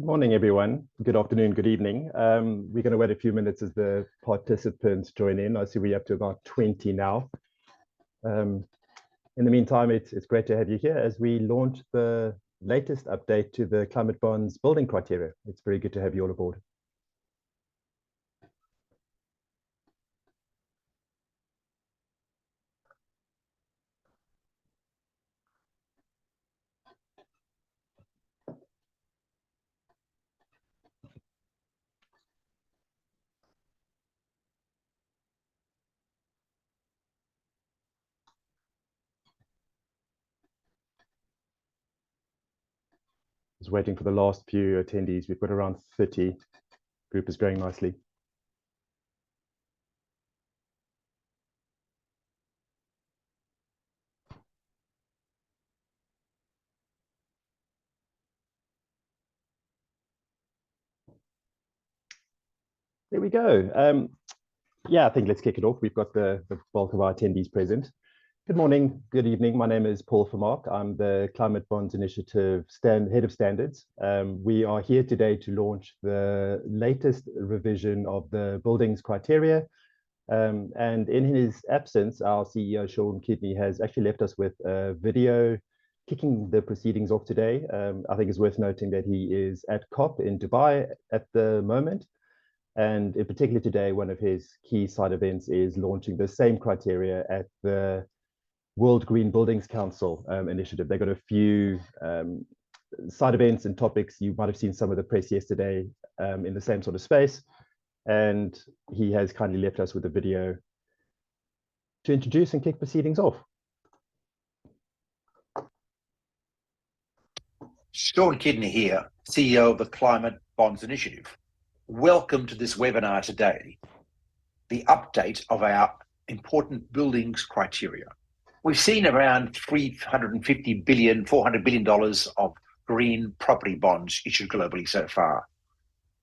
Good morning, everyone. Good afternoon, good evening. We're going to wait a few minutes as the participants join in. I see we're up to about 20 now. In the meantime, it's great to have you here as we launch the latest update to the climate bonds building criteria. It's very good to have you all aboard. Just waiting for the last few attendees. We've got around 30. Group is growing nicely. There we go. Yeah, I think let's kick it off. We've got the bulk of our attendees present. Good morning, good evening. My name is Paul Vermaak. I'm the Climate Bonds Initiative Head of Standards. We are here today to launch the latest revision of the buildings criteria. And in his absence, our CEO, Sean Kidney, has actually left us with a video kicking the proceedings off today. I think it's worth noting that he is at COP in Dubai at the moment. And in particular today, one of his key side events is launching the same criteria at the World Green Buildings Council initiative. They got a few side events and topics. You might have seen some of the press yesterday in the same sort of space. And he has kindly left us with a video to introduce and kick proceedings off. Sean Kidney here, CEO of the Climate Bonds Initiative. Welcome to this webinar today, the update of our important buildings criteria. We've seen around $350 billion, $400 billion of green property bonds issued globally so far.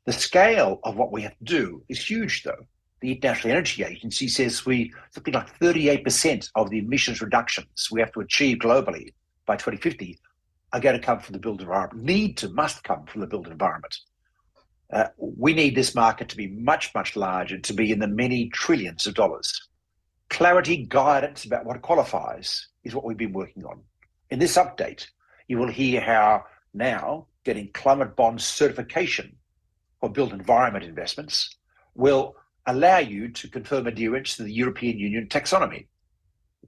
The scale of what we have to do is huge, though. The International Energy Agency says something like 38% of the emissions reductions we have to achieve globally by 2050 are going to come from the built environment, must come from the built environment. We need this market to be much, much larger, to be in the many trillions of dollars. Clarity, guidance about what qualifies is what we've been working on. In this update, you will hear how now getting climate bond certification for built environment investments will allow you to confirm adherence to the European Union Taxonomy,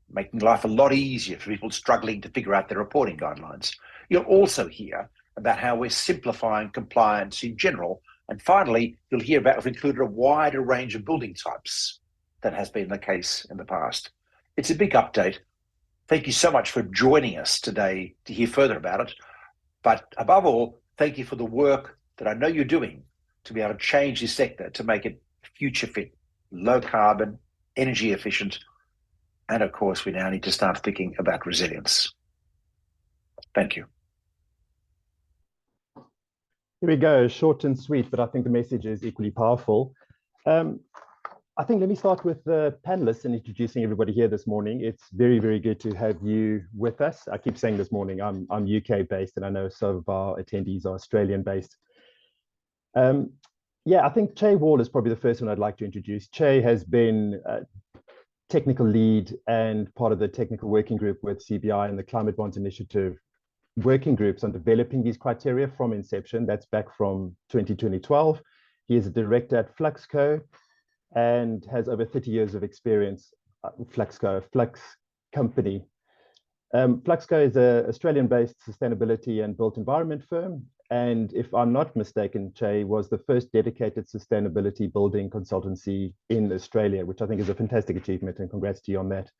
making life a lot easier for people struggling to figure out their reporting guidelines. You'll also hear about how we're simplifying compliance in general. And finally, you'll hear about we've included a wider range of building types than has been the case in the past. It's a big update. Thank you so much for joining us today to hear further about it. But above all, thank you for the work that I know you're doing to be able to change this sector to make it future fit, low carbon, energy efficient. And of course, we now need to start thinking about resilience. Thank you. Here we go, short and sweet, but I think the message is equally powerful. I think let me start with the panelists and introducing everybody here this morning. It's very, very good to have you with us. I keep saying this morning, I'm UK based, and I know some of our attendees are Australian based. Yeah, I think Che Wall is probably the first one I'd like to introduce. Che has been technical lead and part of the technical working group with CBI and the Climate Bonds Initiative working groups on developing these criteria from inception. That's back from 2012. He is a director at Fluxco and has over 30 years of experience. Fluxco, a Flux company. Fluxco is an Australian-based sustainability and built environment firm. And if I'm not mistaken, Che was the first dedicated sustainability building consultancy in Australia, which I think is a fantastic achievement, and congrats to you on that.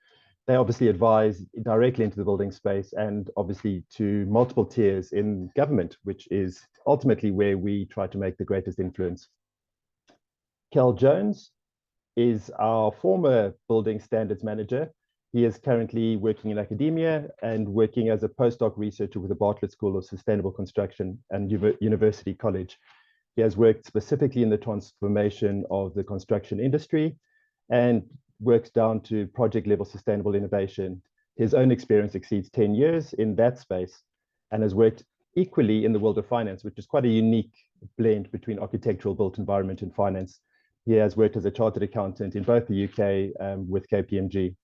They obviously advise directly into the building space and obviously to multiple tiers in government, which is ultimately where we try to make the greatest influence. Kel Jones is our former building standards manager. He is currently working in academia and working as a postdoc researcher with the Bartlett School of Sustainable Construction and University College. He has worked specifically in the transformation of the construction industry and works down to project level sustainable innovation. His own experience exceeds 10 years in that space and has worked equally in the world of finance, which is quite a unique blend between architectural, built environment, and finance. He has worked as a chartered accountant in both the UK with KPMG.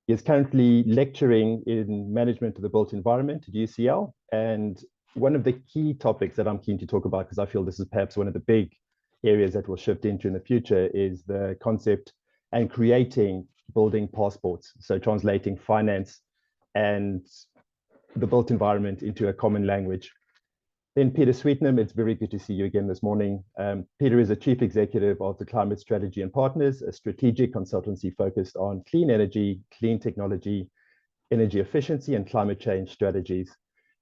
He is currently lecturing in management of the built environment at UCL. And one of the key topics that I'm keen to talk about, because I feel this is perhaps one of the big areas that we'll shift into in the future, is the concept and creating building passports. So translating finance and the built environment into a common language. Then Peter Sweetnam, it's very good to see you again this morning. Peter is a chief executive of the Climate Strategy and Partners, a strategic consultancy focused on clean energy, clean technology, energy efficiency, and climate change strategies.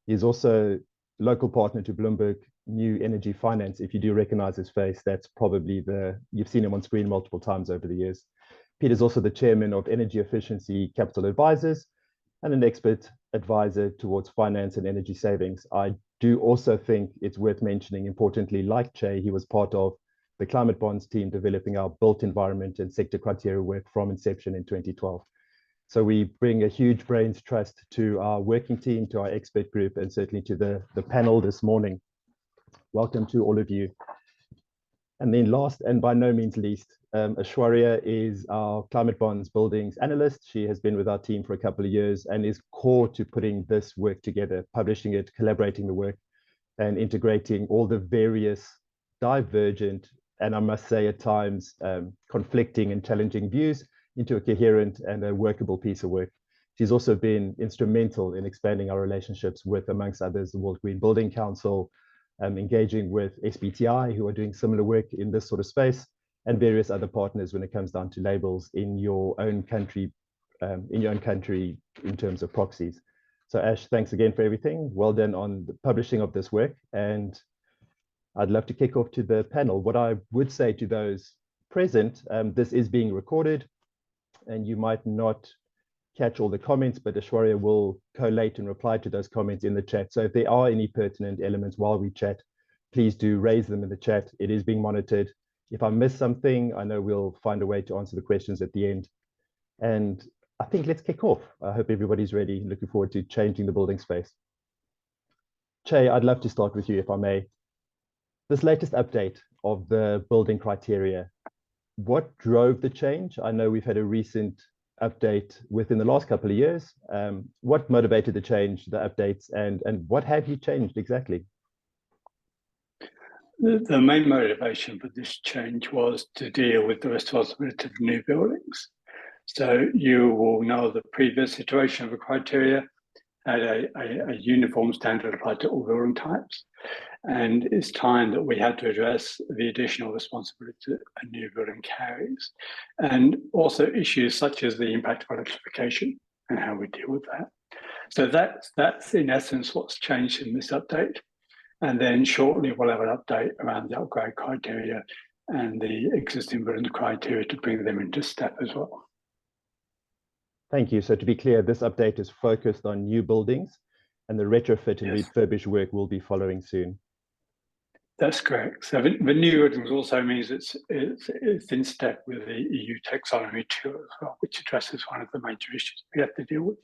He's also local partner to Bloomberg New Energy Finance. If you do recognize his face, that's probably you've seen him on screen multiple times over the years. Peter's also the chairman of Energy Efficiency Capital Advisors and an expert advisor towards finance and energy savings. I do also think it's worth mentioning, importantly, like Che, he was part of the climate bonds team developing our built environment and sector criteria work from inception in 2012. So we bring a huge brains trust to our working team, to our expert group, and certainly to the panel this morning. Welcome to all of you. And then last, and by no means least, Aishwarya is our climate bonds buildings analyst. She has been with our team for a couple of years and is core to putting this work together, publishing it, collaborating the work, and integrating all the various divergent, and I must say at times, conflicting and challenging views into a coherent and a workable piece of work. She's also been instrumental in expanding our relationships with, amongst others, the World Green Building Council, engaging with SBTI, who are doing similar work in this sort of space, and various other partners when it comes down to labels in your own country, in terms of proxies. So Ash, thanks again for everything. Well done on the publishing of this work. And I'd love to kick off to the panel. What I would say to those present, this is being recorded, and you might not catch all the comments, but Aishwarya will collate and reply to those comments in the chat. So if there are any pertinent elements while we chat, please do raise them in the chat. It is being monitored. If I miss something, I know we'll find a way to answer the questions at the end. And I think let's kick off. I hope everybody's ready. Looking forward to changing the building space. Che, I'd love to start with you, if I may. This latest update of the building criteria, what drove the change? I know we've had a recent update within the last couple of years. What motivated the change, the updates, and what have you changed exactly? The main motivation for this change was to deal with the responsibility of new buildings. So you will know the previous iteration of the criteria had a uniform standard applied to all building types. And it's time that we had to address the additional responsibility a new building carries. And also issues such as the impact of electrification and how we deal with that. So that's in essence what's changed in this update. And then shortly we'll have an update around the upgrade criteria and the existing building criteria to bring them into step as well. Thank you. So to be clear, this update is focused on new buildings, and the retrofit and refurbish work will be following soon. That's correct. So the new buildings also means it's in step with the EU Taxonomy too as well, which addresses one of the major issues we have to deal with.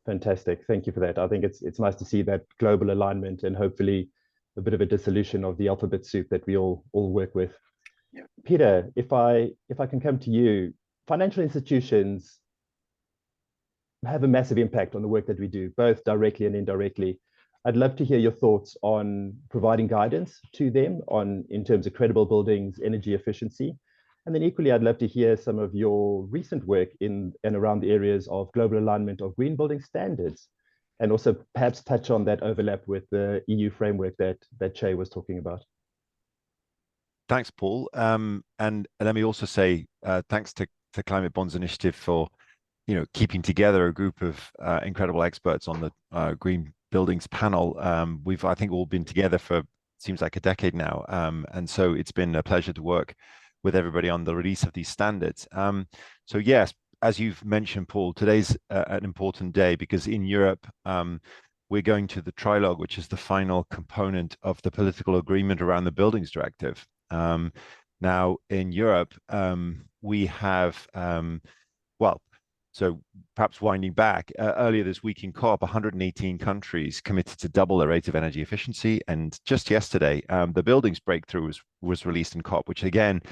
Fantastic. Thank you for that. I think it's nice to see that global alignment and hopefully a bit of a dissolution of the alphabet soup that we all work with. Yeah. Peter, if I can come to you, financial institutions have a massive impact on the work that we do, both directly and indirectly. I'd love to hear your thoughts on providing guidance to them in terms of credible buildings, energy efficiency. And then equally, I'd love to hear some of your recent work in and around the areas of global alignment of green building standards, and also perhaps touch on that overlap with the EU framework that Che was talking about. Thanks, Paul. And let me also say thanks to Climate Bonds Initiative for keeping together a group of incredible experts on the green buildings panel. We've, I think, all been together for seems like a decade now, and so it's been a pleasure to work with everybody on the release of these standards. So yes, as you've mentioned, Paul, today's an important day because in Europe we're going to the trilogue, which is the final component of the political agreement around the Buildings Directive. Now in Europe we have well, So perhaps winding back, earlier this week in COP, 118 countries committed to double their rate of energy efficiency. And just yesterday, the buildings breakthrough was released in COP, which again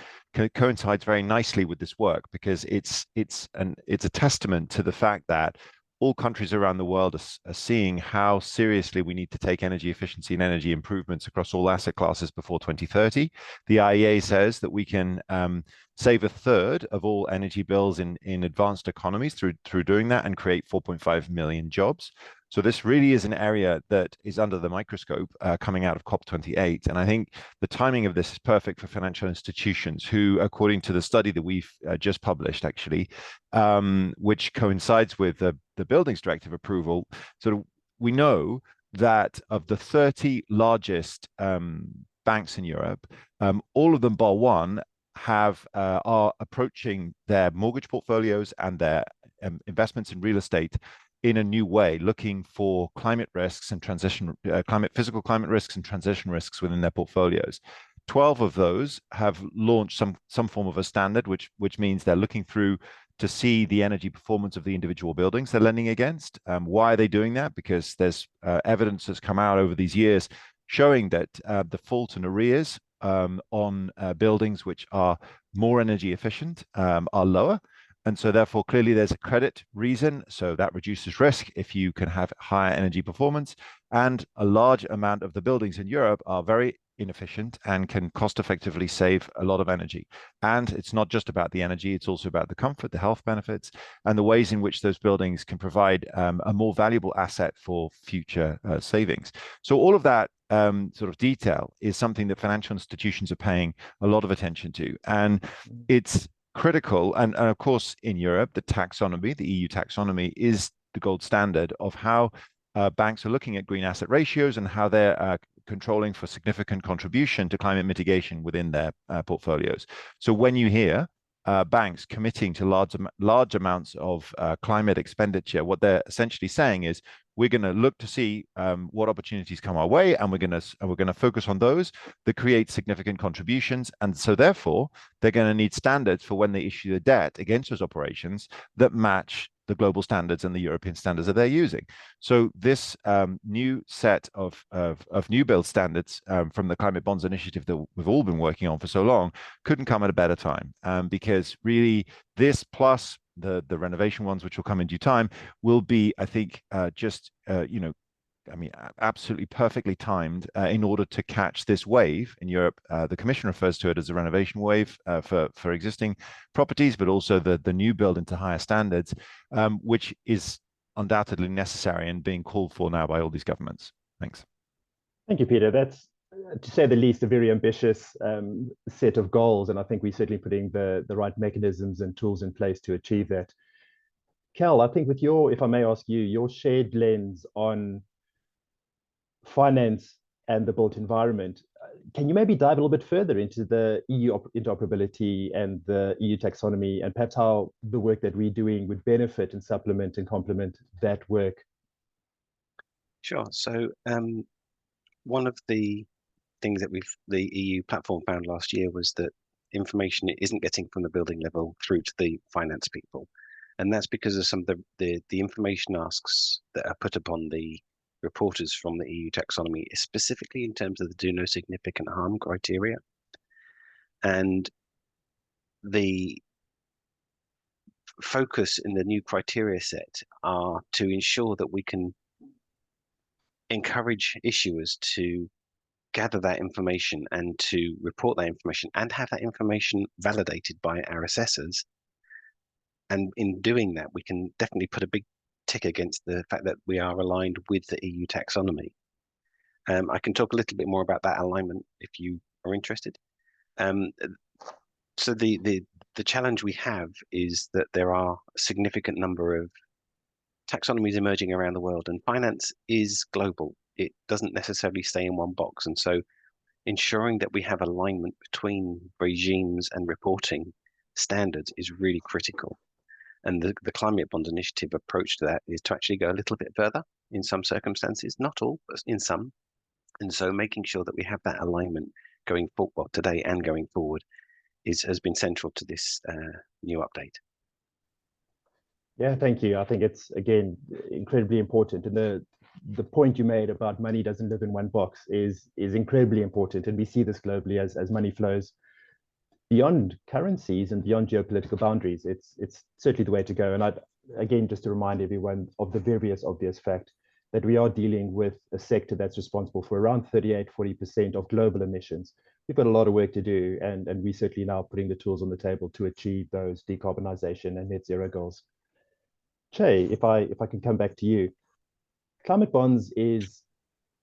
coincides very nicely with this work, because it's a testament to the fact that all countries around the world are seeing how seriously we need to take energy efficiency and energy improvements across all asset classes before 2030. The IEA says that we can save a third of all energy bills in advanced economies through doing that, and create 4.5 million jobs. So this really is an area that is under the microscope coming out of COP28. And I think the timing of this is perfect for financial institutions who, according to the study that we've just published, actually, which coincides with the Buildings Directive approval. So we know that of the 30 largest banks in Europe, all of them bar one are approaching their mortgage portfolios and their investments in real estate in a new way, looking for climate risks and physical climate risks and transition risks within their portfolios. 12 of those have launched some form of a standard, which means they're looking through to see the energy performance of the individual buildings they're lending against. Why are they doing that? Because there's evidence that's come out over these years showing that default and arrears on buildings which are more energy efficient are lower. And so therefore, clearly there's a credit reason. So that reduces risk if you can have higher energy performance. And a large amount of the buildings in Europe are very inefficient and can cost effectively save a lot of energy. And it's not just about the energy, it's also about the comfort, the health benefits, and the ways in which those buildings can provide a more valuable asset for future savings. So all of that sort of detail is something that financial institutions are paying a lot of attention to. And it's critical. And of course, in Europe, the taxonomy, the EU taxonomy, is the gold standard of how banks are looking at green asset ratios and how they're controlling for significant contribution to climate mitigation within their portfolios. So when you hear banks committing to large amounts of climate expenditure, what they're essentially saying is, we're going to look to see what opportunities come our way, and we're going to focus on those that create significant contributions. And so therefore, they're going to need standards for when they issue the debt against those operations that match the global standards and the European standards that they're using. So this new set of new build standards from the Climate Bonds Initiative that we've all been working on for so long couldn't come at a better time, because really this plus the renovation ones, which will come in due time, will be, I think, absolutely perfectly timed in order to catch this wave in Europe. The Commission refers to it as a renovation wave for existing properties, but also the new build into higher standards, which is undoubtedly necessary and being called for now by all these governments. Thanks. Thank you, Peter. That's, to say the least, a very ambitious set of goals, and I think we're certainly putting the right mechanisms and tools in place to achieve that. Cal, I think with your, if I may ask you, your shared lens on finance and the built environment, can you maybe dive a little bit further into the EU interoperability and the EU taxonomy, and perhaps how the work that we're doing would benefit and supplement and complement that work? Sure. So one of the things that the EU platform found last year was that information isn't getting from the building level through to the finance people. And that's because of some of the information asks that are put upon the reporters from the EU taxonomy, specifically in terms of the do no significant harm criteria. And the focus in the new criteria set are to ensure that we can encourage issuers to gather that information and to report that information and have that information validated by our assessors. And in doing that, we can definitely put a big tick against the fact that we are aligned with the EU taxonomy. I can talk a little bit more about that alignment if you are interested. So the challenge we have is that there are a significant number of taxonomies emerging around the world, and finance is global. It doesn't necessarily stay in one box. And so ensuring that we have alignment between regimes and reporting standards is really critical. And the Climate Bonds Initiative approach to that is to actually go a little bit further in some circumstances, not all, but in some. And so making sure that we have that alignment going forward, well, today and going forward, has been central to this new update. Yeah, thank you. I think it's, again, incredibly important. And the point you made about money doesn't live in one box is incredibly important. And we see this globally as money flows beyond currencies and beyond geopolitical boundaries. It's certainly the way to go. And I'd, again, just to remind everyone of the various obvious fact that we are dealing with a sector that's responsible for around 38–40% of global emissions. We've got a lot of work to do, and we certainly now putting the tools on the table to achieve those decarbonisation and net zero goals. Che, if I can come back to you, climate bonds is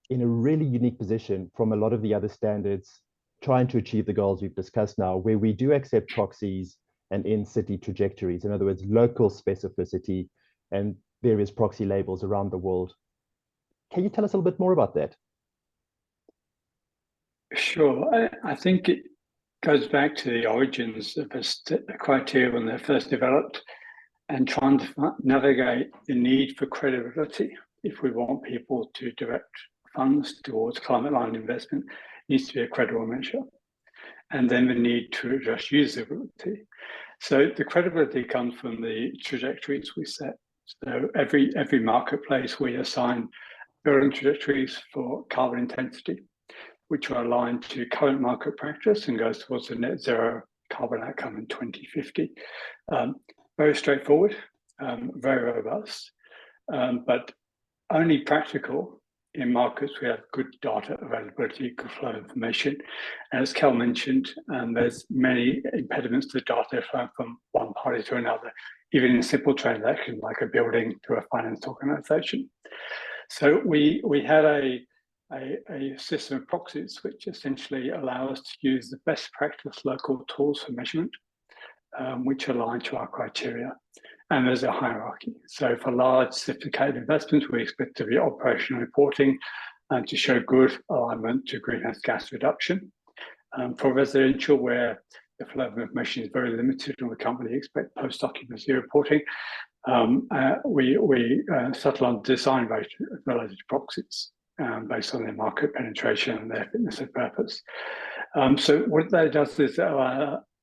in a really unique position from a lot of the other standards trying to achieve the goals we've discussed now, where we do accept proxies and in-city trajectories. In other words, local specificity and various proxy labels around the world. Can you tell us a little bit more about that? Sure. I think it goes back to the origins of the criteria when they're first developed, and trying to navigate the need for credibility. If we want people to direct funds towards climate-aligned investment, it needs to be a credible measure. And then the need to address usability. So the credibility comes from the trajectories we set. So every marketplace, we assign building trajectories for carbon intensity, which are aligned to current market practice and goes towards the net zero carbon outcome in 2050. Very straightforward, very robust, but only practical in markets we have good data availability, good flow of information. And as Kel mentioned, there's many impediments to data flowing from one party to another, even in simple transactions like a building to a finance organization. So we had a system of proxies which essentially allow us to use the best practice local tools for measurement, which align to our criteria. And there's a hierarchy. So for large, sophisticated investments, we expect to be operational reporting and to show good alignment to greenhouse gas reduction. For residential, where the flow of information is very limited and we can't really expect post-occupancy reporting, we settle on design-related proxies based on their market penetration and their fitness of purpose. So what that does is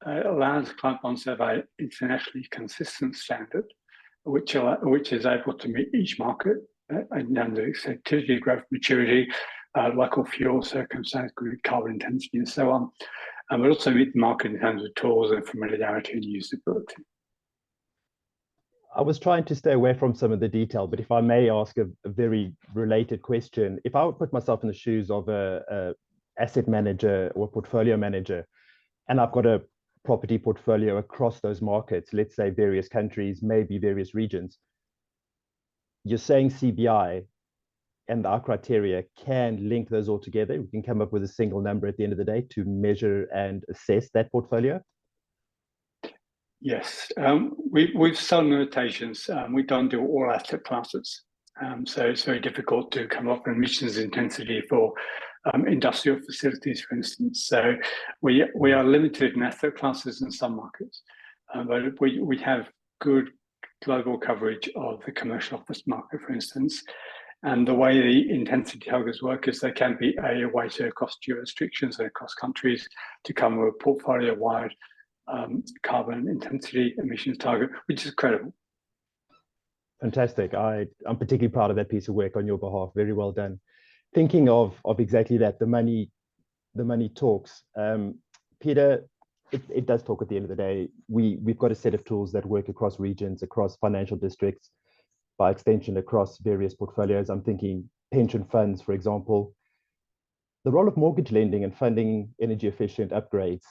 allows climate bonds to have an internationally consistent standard, which is able to meet each market under activity, growth, maturity, local fuel circumstance, grid carbon intensity, and so on. But also meet the market in terms of tools and familiarity and usability. I was trying to stay away from some of the detail, but if I may ask a very related question, if I would put myself in the shoes of a asset manager or portfolio manager, and I've got a property portfolio across those markets, let's say various countries, maybe various regions, you're saying CBI and our criteria can link those all together. We can come up with a single number at the end of the day to measure and assess that portfolio? Yes, we've some limitations. We don't do all asset classes. So it's very difficult to come up with emissions intensity for industrial facilities, for instance. So we are limited in asset classes in some markets, but we have good global coverage of the commercial office market, for instance. And the way the intensity targets work is they can be weighted across jurisdictions and across countries to come with a portfolio-wide carbon intensity emissions target, which is credible. Fantastic. I'm particularly proud of that piece of work on your behalf. Very well done. Thinking of exactly that, the money talks. Peter, it does talk at the end of the day. We've got a set of tools that work across regions, across financial districts, by extension across various portfolios. I'm thinking pension funds, for example. The role of mortgage lending and funding energy efficient upgrades.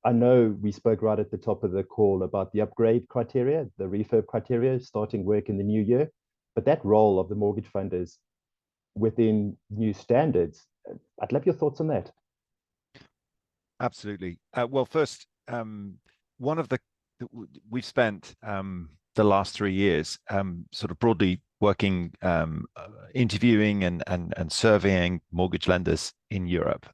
I know we spoke right at the top of the call about the upgrade criteria, the refurb criteria, starting work in the new year, but that role of the mortgage funders within new standards, I'd love your thoughts on that. Absolutely. Well, first, one of we've spent the last 3 years sort of broadly working, interviewing and surveying mortgage lenders in Europe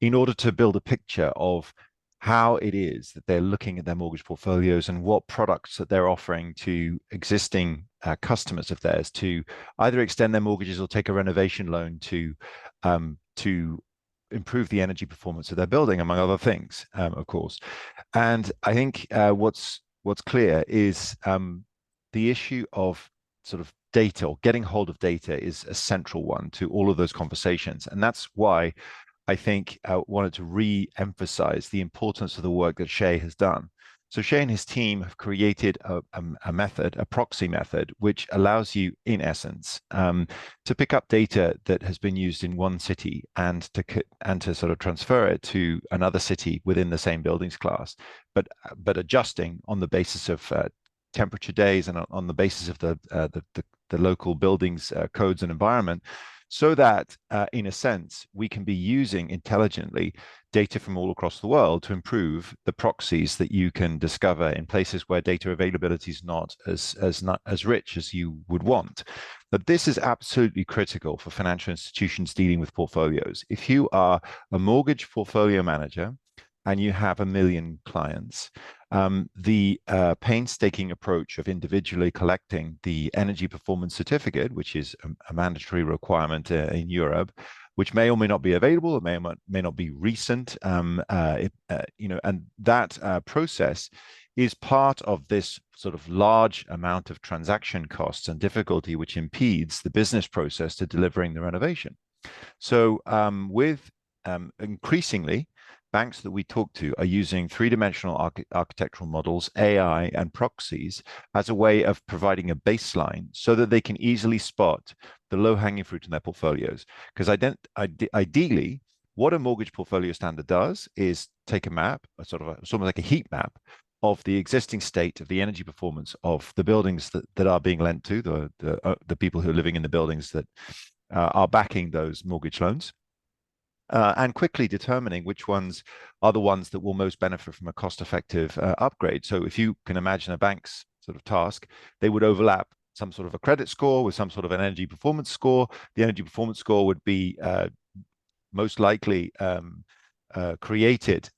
in order to build a picture of how it is that they're looking at their mortgage portfolios and what products that they're offering to existing customers of theirs to either extend their mortgages or take a renovation loan to improve the energy performance of their building, among other things, of course. And I think what's clear is the issue of sort of data or getting hold of data is a central one to all of those conversations. And that's why I think I wanted to re-emphasize the importance of the work that Shay has done. So Shay and his team have created a method, a proxy method, which allows you, in essence, to pick up data that has been used in one city and to sort of transfer it to another city within the same buildings class, but adjusting on the basis of temperature days and on the basis of the local buildings codes and environment, so that, in a sense, we can be using intelligently data from all across the world to improve the proxies that you can discover in places where data availability is not as rich as you would want. But this is absolutely critical for financial institutions dealing with portfolios. If you are a mortgage portfolio manager and you have 1 million clients, the painstaking approach of individually collecting the energy performance certificate, which is a mandatory requirement in Europe, which may or may not be available, it may not be recent, and that process is part of this sort of large amount of transaction costs and difficulty, which impedes the business process to delivering the renovation. So increasingly, banks that we talk to are using three-dimensional architectural models, AI, and proxies as a way of providing a baseline so that they can easily spot the low-hanging fruit in their portfolios. Because ideally, what a mortgage portfolio standard does is take a map, sort of almost like a heat map of the existing state of the energy performance of the buildings that are being lent to, the people who are living in the buildings that are backing those mortgage loans. And quickly determining which ones are the ones that will most benefit from a cost-effective upgrade. So if you can imagine a bank's sort of task, they would overlap some sort of a credit score with some sort of an energy performance score. The energy performance score would be most likely created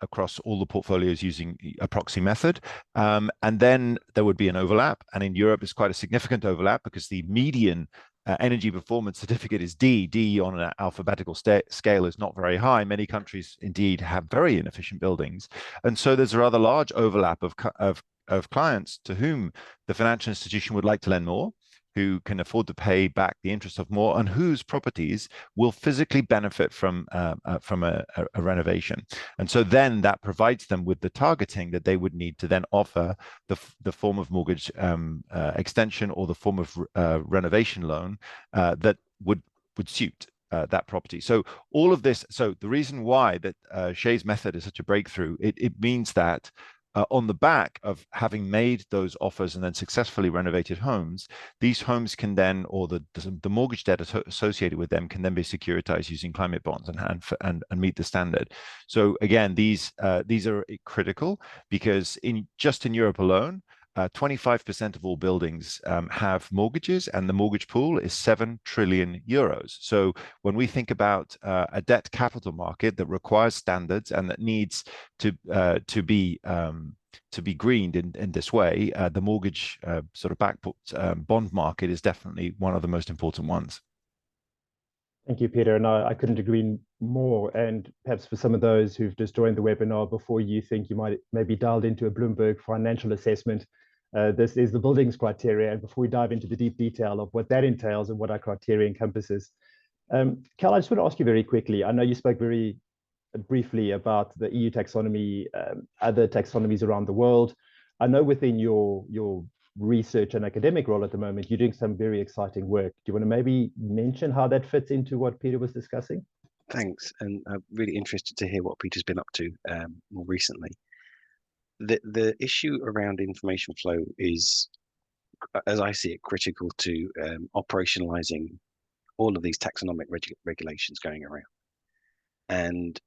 across all the portfolios using a proxy method. And then there would be an overlap. And in Europe, it's quite a significant overlap because the median energy performance certificate is D. D on an alphabetical scale is not very high. Many countries indeed have very inefficient buildings. And so there's a rather large overlap of clients to whom the financial institution would like to lend more, who can afford to pay back the interest of more, and whose properties will physically benefit from a renovation. And so then that provides them with the targeting that they would need to then offer the form of mortgage extension or the form of renovation loan that would suit that property. So all of this, so the reason why that Shay's method is such a breakthrough, it means that on the back of having made those offers and then successfully renovated homes, these homes can then, or the mortgage debt associated with them can then be securitized using climate bonds and meet the standard. So again, these are critical because just in Europe alone, 25% of all buildings have mortgages, and the mortgage pool is 7 trillion euros. So when we think about a debt capital market that requires standards and that needs to be greened in this way, the mortgage sort of backput bond market is definitely one of the most important ones. Thank you, Peter. And I couldn't agree more. And perhaps for some of those who've just joined the webinar before you think you might maybe dialed into a Bloomberg financial assessment, this is the buildings criteria. And before we dive into the deep detail of what that entails and what our criteria encompasses, Cal, I just want to ask you very quickly. I know you spoke very briefly about the EU taxonomy, other taxonomies around the world. I know within your research and academic role at the moment, you're doing some very exciting work. Do you want to maybe mention how that fits into what Peter was discussing? Thanks, and I'm really interested to hear what Peter's been up to more recently. The issue around information flow is, as I see it, critical to operationalizing all of these taxonomic regulations going around. And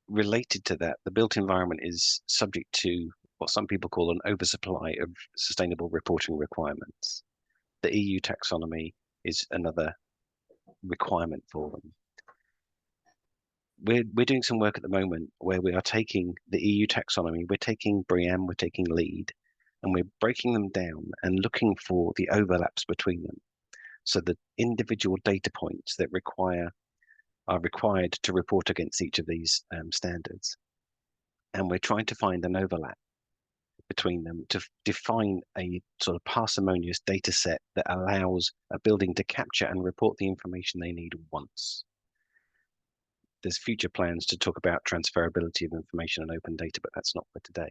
related to that, the built environment is subject to what some people call an oversupply of sustainable reporting requirements. The EU taxonomy is another requirement for them. We're doing some work at the moment where we are taking the EU taxonomy, we're taking BREEAM, we're taking LEED, and we're breaking them down and looking for the overlaps between them. So the individual data points that are required to report against each of these standards. And we're trying to find an overlap between them to define a sort of parsimonious data set that allows a building to capture and report the information they need once. There's future plans to talk about transferability of information and open data, but that's not for today.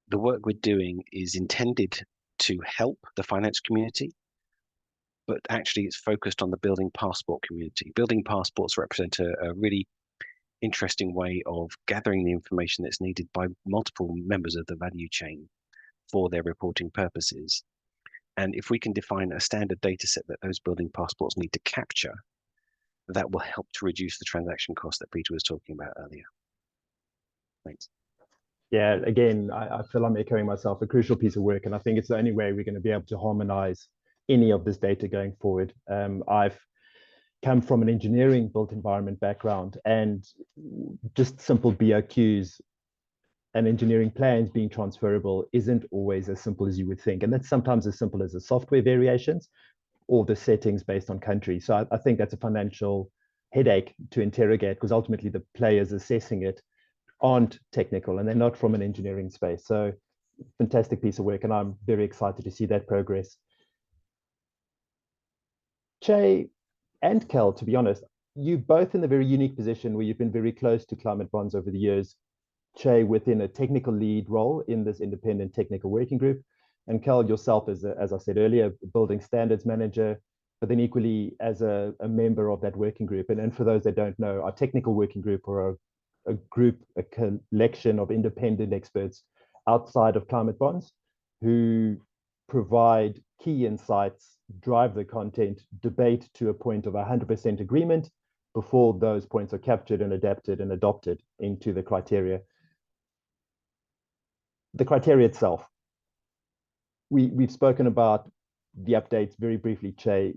The work we're doing is intended to help the finance community, but actually it's focused on the building passport community. Building passports represent a really interesting way of gathering the information that's needed by multiple members of the value chain for their reporting purposes. And if we can define a standard data set that those building passports need to capture, that will help to reduce the transaction cost that Peter was talking about earlier. Thanks. Yeah, again, I feel I'm echoing myself, a crucial piece of work. And I think it's the only way we're going to be able to harmonize any of this data going forward. I've come from an engineering built environment background, and just simple BOQs and engineering plans being transferable isn't always as simple as you would think. And that's sometimes as simple as the software variations or the settings based on country. So I think that's a financial headache to interrogate, because ultimately the players assessing it aren't technical and they're not from an engineering space. So fantastic piece of work, and I'm very excited to see that progress. Che and Kel, to be honest, you both in a very unique position where you've been very close to climate bonds over the years. Che within a technical lead role in this independent technical working group, and Kel yourself as I said earlier, building standards manager, but then equally as a member of that working group. And for those that don't know, our technical working group, or a group, a collection of independent experts outside of climate bonds who provide key insights, drive the content, debate to a point of 100% agreement before those points are captured and adapted and adopted into the criteria. The criteria itself, we've spoken about the updates very briefly. Che,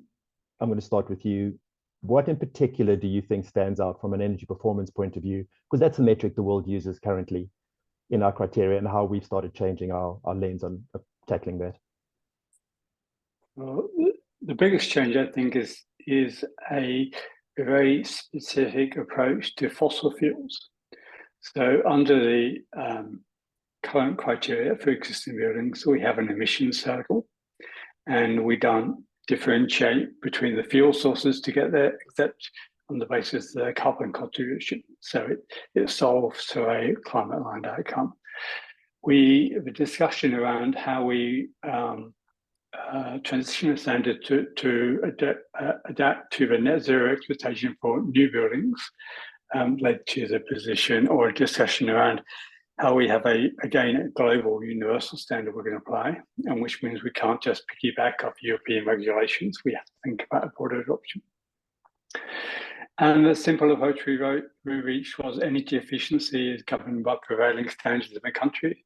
I'm going to start with you. What in particular do you think stands out from an energy performance point of view? Because that's a metric the world uses currently in our criteria, and how we've started changing our lens on tackling that. Well, the biggest change, I think, is a very specific approach to fossil fuels. So under the current criteria for existing buildings, we have an emissions circle, and we don't differentiate between the fuel sources to get there, except on the basis of their carbon contribution. So it solves to a climate-aligned outcome. We have a discussion around how we transition a standard to adapt to the net zero expectation for new buildings, led to the position or a discussion around how we have a global universal standard we're going to apply, and which means we can't just piggyback off European regulations. We have to think about a broader adoption. And the simple approach we reached was energy efficiency is governed by prevailing standards in the country.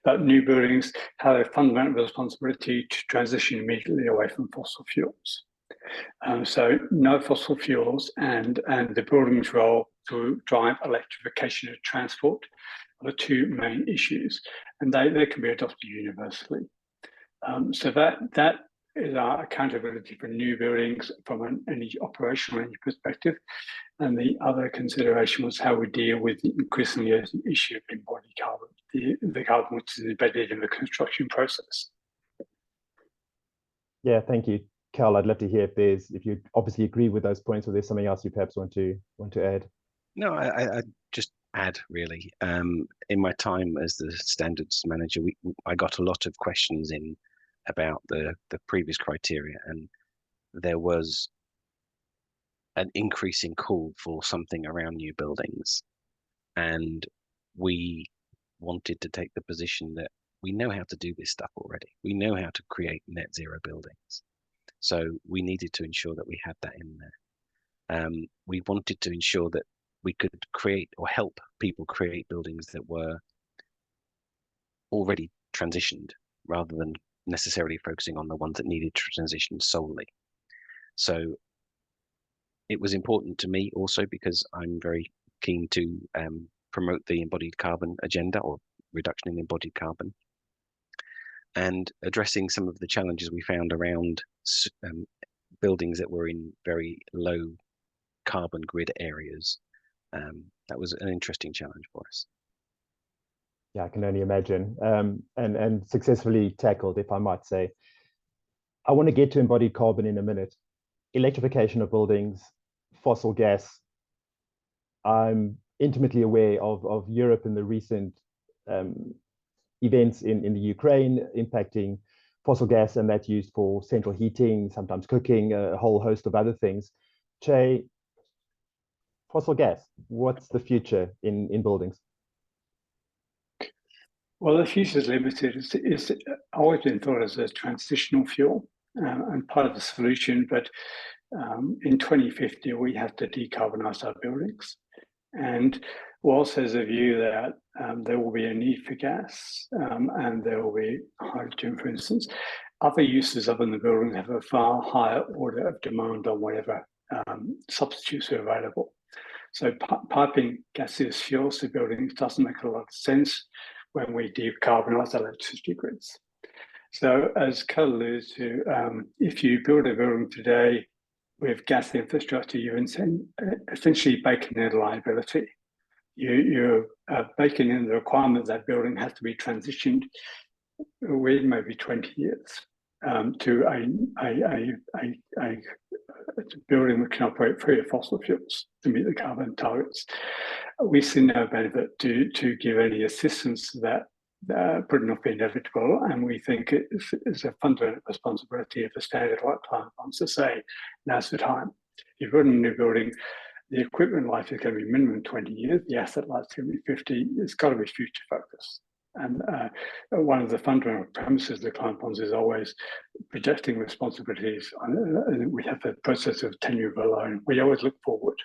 But new buildings have a fundamental responsibility to transition immediately away from fossil fuels. So no fossil fuels, and the building's role to drive electrification of transport are the two main issues, and they can be adopted universally. So that is our accountability for new buildings from an operational energy perspective. And the other consideration was how we deal with the increasingly urgent issue of embodied carbon, the carbon which is embedded in the construction process. Yeah, thank you. Cal, I'd love to hear if you obviously agree with those points, or there's something else you perhaps want to add. No, I just add really. In my time as the standards manager, I got a lot of questions in about the previous criteria, and there was an increasing call for something around new buildings, and we wanted to take the position that we know how to do this stuff already. We know how to create net zero buildings. So we needed to ensure that we had that in there. We wanted to ensure that we could create or help people create buildings that were already transitioned, rather than necessarily focusing on the ones that needed to transition solely. So it was important to me also because I'm very keen to promote the embodied carbon agenda, or reduction in embodied carbon, and addressing some of the challenges we found around buildings that were in very low carbon grid areas. That was an interesting challenge for us. Yeah, I can only imagine, and successfully tackled, if I might say. I want to get to embodied carbon in a minute. Electrification of buildings, fossil gas. I'm intimately aware of Europe and the recent events in the Ukraine impacting fossil gas, and that's used for central heating, sometimes cooking, a whole host of other things. Che, fossil gas, what's the future in buildings? Well, the future is limited. It's always been thought as a transitional fuel and part of the solution, but in 2050, we have to decarbonize our buildings. And whilst there's a view that there will be a need for gas and there will be hydrogen, for instance, other uses other than the building have a far higher order of demand on whatever substitutes are available. So piping gaseous fuels to buildings doesn't make a lot of sense when we decarbonize electricity grids. So as Cal alluded to, if you build a building today with gas infrastructure, you're essentially baking in liability. You're baking in the requirement that building has to be transitioned within maybe 20 years to a building that can operate free of fossil fuels to meet the carbon targets. We see no benefit to give any assistance to that, putting off the inevitable, and we think it's a fundamental responsibility of a standard like Climate Bonds to say, now's the time. If you build a new building, the equipment life is going to be minimum 20 years, the asset life is going to be 50, it's got to be future focused. And one of the fundamental premises of the Climate Bonds is always projecting responsibilities. We have the process of tenure of a loan. We always look forward.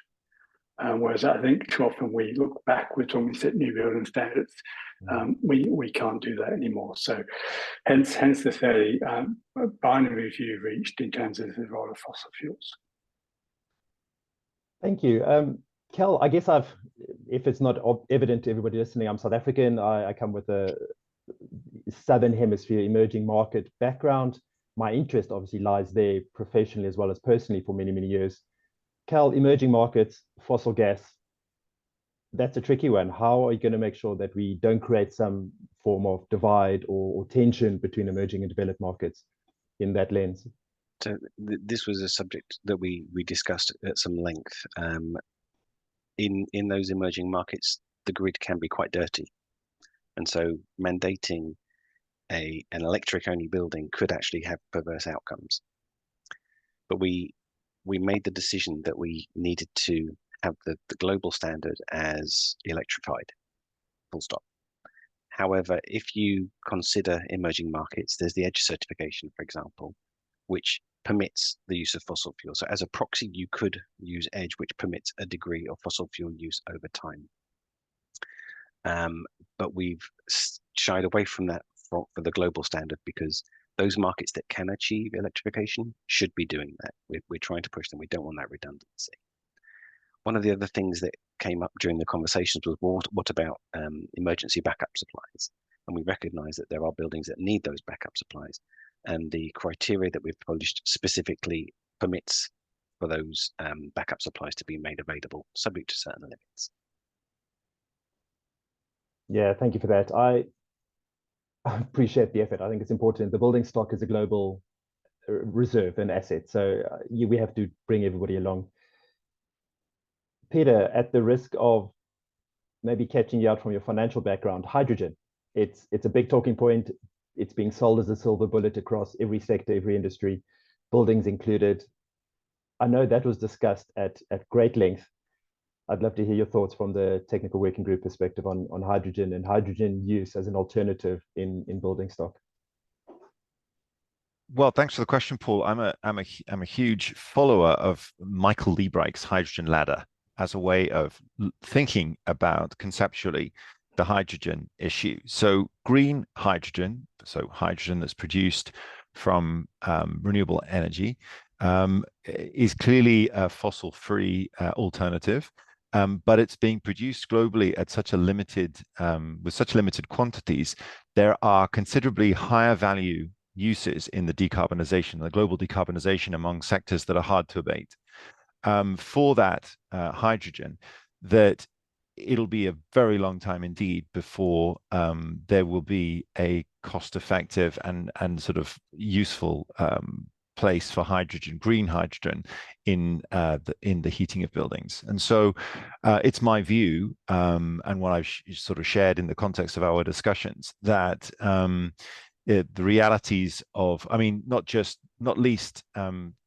Whereas I think too often we look backwards when we set new building standards. We can't do that anymore. So hence the fairly binary view reached in terms of the role of fossil fuels. Thank you. Kel, I guess if it's not evident to everybody listening, I'm South African. I come with a Southern Hemisphere emerging market background. My interest obviously lies there professionally as well as personally for many, many years. Kel, emerging markets, fossil gas, that's a tricky one. How are you going to make sure that we don't create some form of divide or tension between emerging and developed markets in that lens? So this was a subject that we discussed at some length. In those emerging markets, the grid can be quite dirty, and so mandating an electric-only building could actually have perverse outcomes. But we made the decision that we needed to have the global standard as electrified, full stop. However, if you consider emerging markets, there's the EDGE certification, for example, which permits the use of fossil fuel. So as a proxy, you could use EDGE, which permits a degree of fossil fuel use over time. But we've shied away from that for the global standard because those markets that can achieve electrification should be doing that. We're trying to push them. We don't want that redundancy. One of the other things that came up during the conversations was what about emergency backup supplies? And we recognize that there are buildings that need those backup supplies. And the criteria that we've published specifically permits for those backup supplies to be made available, subject to certain limits. Yeah, thank you for that. I appreciate the effort. I think it's important. The building stock is a global reserve and asset, so we have to bring everybody along. Peter, at the risk of maybe catching you out from your financial background, hydrogen, it's a big talking point. It's being sold as a silver bullet across every sector, every industry, buildings included. I know that was discussed at great length. I'd love to hear your thoughts from the technical working group perspective on hydrogen and hydrogen use as an alternative in building stock. Well, thanks for the question, Paul. I'm a huge follower of Michael Liebreich's hydrogen ladder as a way of thinking about conceptually the hydrogen issue. So green hydrogen, so hydrogen that's produced from renewable energy, is clearly a fossil-free alternative, but it's being produced globally at such a limited, with such limited quantities. There are considerably higher value uses in the decarbonization, the global decarbonization among sectors that are hard to abate. For that hydrogen, that it'll be a very long time indeed before there will be a cost-effective and sort of useful place for hydrogen, green hydrogen, in the heating of buildings. And so it's my view, and what I've sort of shared in the context of our discussions, that the realities of, I mean, not least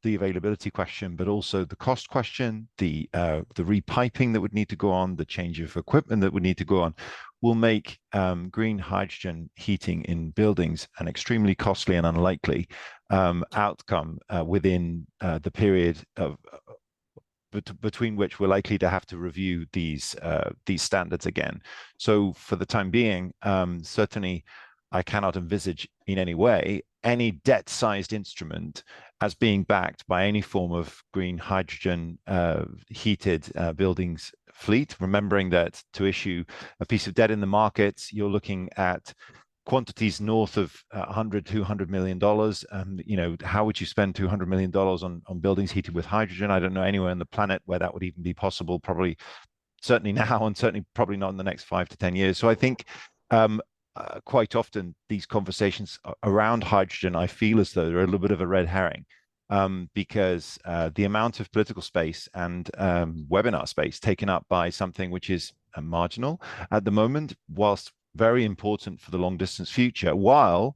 the availability question, but also the cost question, the repiping that would need to go on, the change of equipment that would need to go on, will make green hydrogen heating in buildings an extremely costly and unlikely outcome within the period of between which we're likely to have to review these standards again. So for the time being, certainly I cannot envisage in any way any debt-sized instrument as being backed by any form of green hydrogen heated buildings fleet, remembering that to issue a piece of debt in the markets, you're looking at quantities north of $100–200 million. And you know, how would you spend $200 million on buildings heated with hydrogen? I don't know anywhere on the planet where that would even be possible. Probably, certainly now, and certainly probably not in the next 5 to 10 years. So I think quite often these conversations around hydrogen, I feel as though they're a little bit of a red herring. Because the amount of political space and webinar space taken up by something which is marginal at the moment, whilst very important for the long distance future, while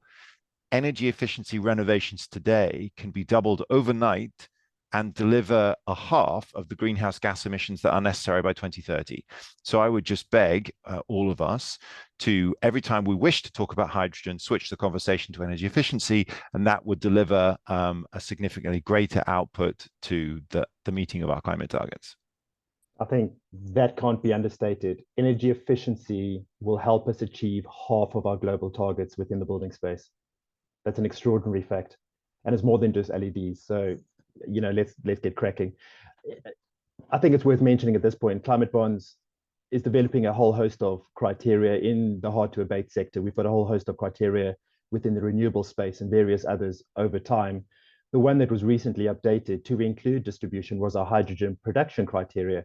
energy efficiency renovations today can be doubled overnight and deliver a half of the greenhouse gas emissions that are necessary by 2030. So I would just beg all of us to, every time we wish to talk about hydrogen, switch the conversation to energy efficiency, and that would deliver a significantly greater output to the meeting of our climate targets. I think that can't be understated. Energy efficiency will help us achieve half of our global targets within the building space. That's an extraordinary fact. And it's more than just LEDs. So, you know, let's get cracking. I think it's worth mentioning at this point, Climate Bonds is developing a whole host of criteria in the hard to abate sector. We've got a whole host of criteria within the renewable space and various others over time. The one that was recently updated to include distribution was our hydrogen production criteria.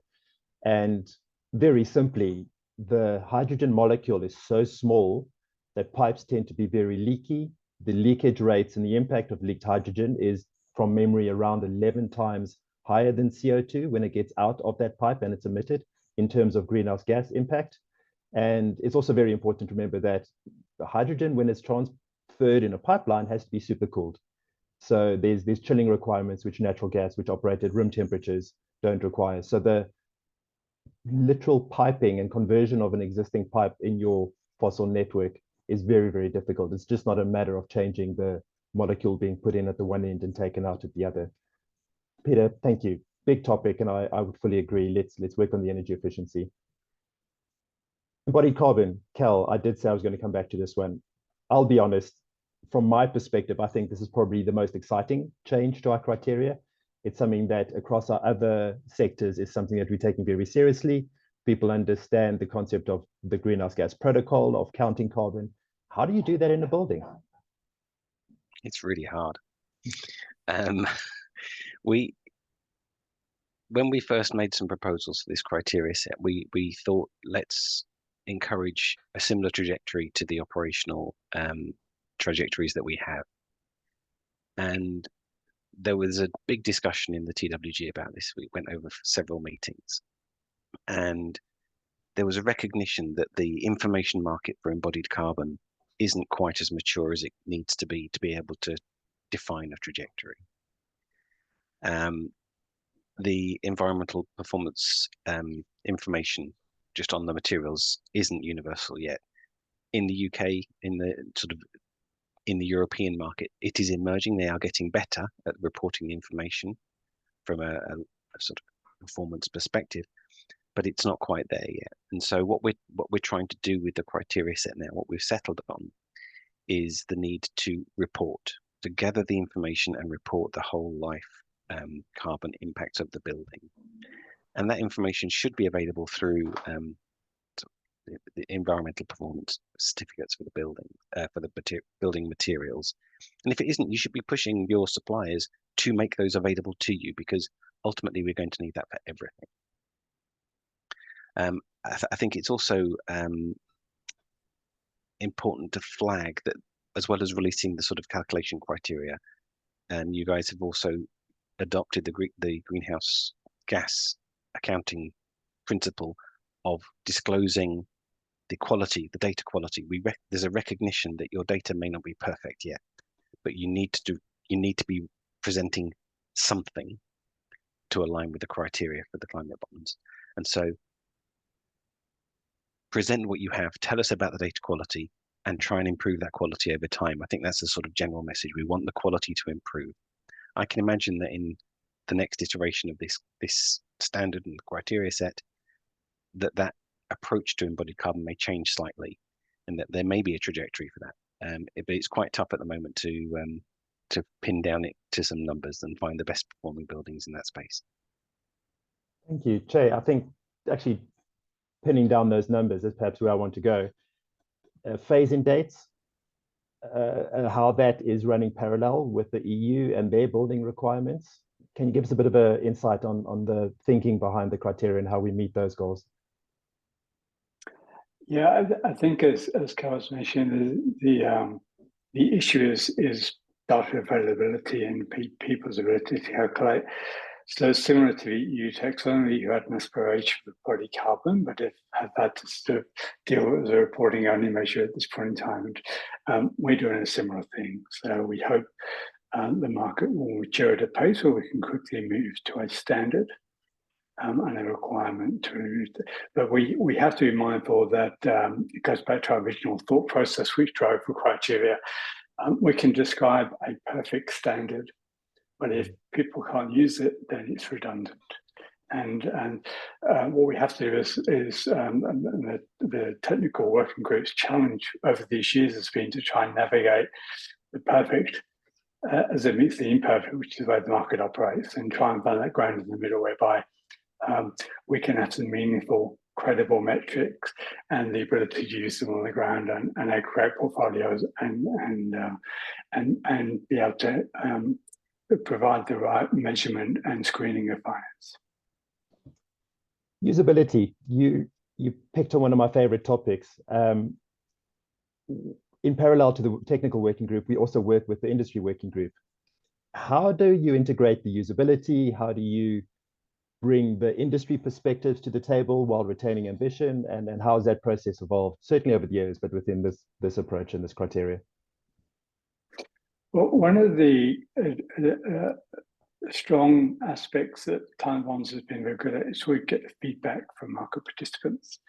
And very simply, the hydrogen molecule is so small that pipes tend to be very leaky. The leakage rates and the impact of leaked hydrogen is, from memory, around 11 times higher than CO2 when it gets out of that pipe and it's emitted in terms of greenhouse gas impact. And it's also very important to remember that the hydrogen, when it's transferred in a pipeline, has to be supercooled. So there's chilling requirements which natural gas, which operate at room temperatures, don't require. So the literal piping and conversion of an existing pipe in your fossil network is very, very difficult. It's just not a matter of changing the molecule being put in at the one end and taken out at the other. Peter, thank you. Big topic, and I would fully agree. Let's work on the energy efficiency. Embodied carbon, Cal, I did say I was going to come back to this one. I'll be honest, from my perspective, I think this is probably the most exciting change to our criteria. It's something that across our other sectors is something that we're taking very seriously. People understand the concept of the greenhouse gas protocol, of counting carbon. How do you do that in a building? It's really hard. When we first made some proposals for this criteria set, we thought, let's encourage a similar trajectory to the operational trajectories that we have. And there was a big discussion in the TWG about this. We went over several meetings, and there was a recognition that the information market for embodied carbon isn't quite as mature as it needs to be able to define a trajectory. The environmental performance information just on the materials isn't universal yet. In the UK, in the European market, it is emerging. They are getting better at reporting the information from a sort of performance perspective, but it's not quite there yet. And so what we're trying to do with the criteria set now, what we've settled on, is the need to report, to gather the information and report the whole life carbon impacts of the building. And that information should be available through the environmental performance certificates for the building, for the building materials. And if it isn't, you should be pushing your suppliers to make those available to you, because ultimately we're going to need that for everything. I think it's also important to flag that, as well as releasing the sort of calculation criteria, you guys have also adopted the greenhouse gas accounting principle of disclosing the quality, the data quality. There's a recognition that your data may not be perfect yet, but you need to be presenting something to align with the criteria for the climate bonds. And so present what you have, tell us about the data quality, and try and improve that quality over time. I think that's the sort of general message. We want the quality to improve. I can imagine that in the next iteration of this standard and criteria set, that approach to embodied carbon may change slightly, and that there may be a trajectory for that. But it's quite tough at the moment to pin down it to some numbers and find the best performing buildings in that space. Thank you, Che. I think actually pinning down those numbers is perhaps where I want to go. Phase-in dates, how that is running parallel with the EU and their building requirements. Can you give us a bit of an insight on the thinking behind the criteria and how we meet those goals? Yeah, I think as Carl's mentioned, the issue is data availability and people's ability to calculate. So similar to the EU Taxonomy, you had an aspiration for body carbon, but have had to sort of deal with the reporting only measure at this point in time. And we're doing a similar thing. So we hope the market will mature at a pace where we can quickly move to a standard and a requirement to remove it. But we have to be mindful that it goes back to our original thought process, which drove the criteria. We can describe a perfect standard, but if people can't use it, then it's redundant. And what we have to do is the technical working group's challenge over these years has been to try and navigate the perfect as it meets the imperfect, which is the way the market operates, and try and find that ground in the middle whereby we can have some meaningful, credible metrics and the ability to use them on the ground and aggregate portfolios and be able to provide the right measurement and screening of finance. Usability, you picked on one of my favorite topics. In parallel to the technical working group, we also work with the industry working group. How do you integrate the usability? How do you bring the industry perspectives to the table while retaining ambition? And how has that process evolved, certainly over the years, but within this approach and this criteria? Well, one of the strong aspects that Climate Bonds has been very good at is we get feedback from market participants.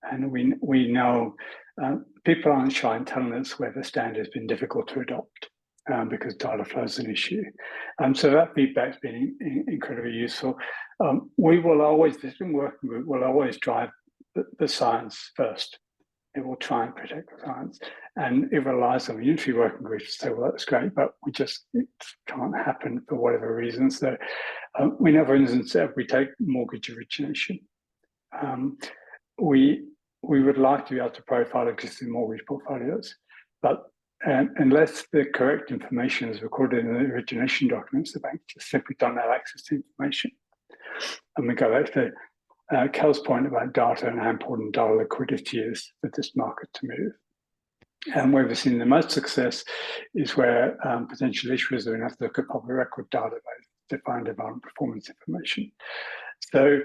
And we know people aren't shy in telling us where the standard has been difficult to adopt because data flow is an issue. So that feedback's been incredibly useful. We will always, this working group will always drive the science first. It will try and protect the science. And it relies on the industry working group to say, well, that's great, but it can't happen for whatever reason. So we know, for instance, if we take mortgage origination, we would like to be able to profile existing mortgage portfolios, but unless the correct information is recorded in the origination documents, the banks just simply don't have access to information. And we go back to Kel's point about data and how important data liquidity is for this market to move. And where we've seen the most success is where potential issuers are going to have to look at public record database to find environment performance information. So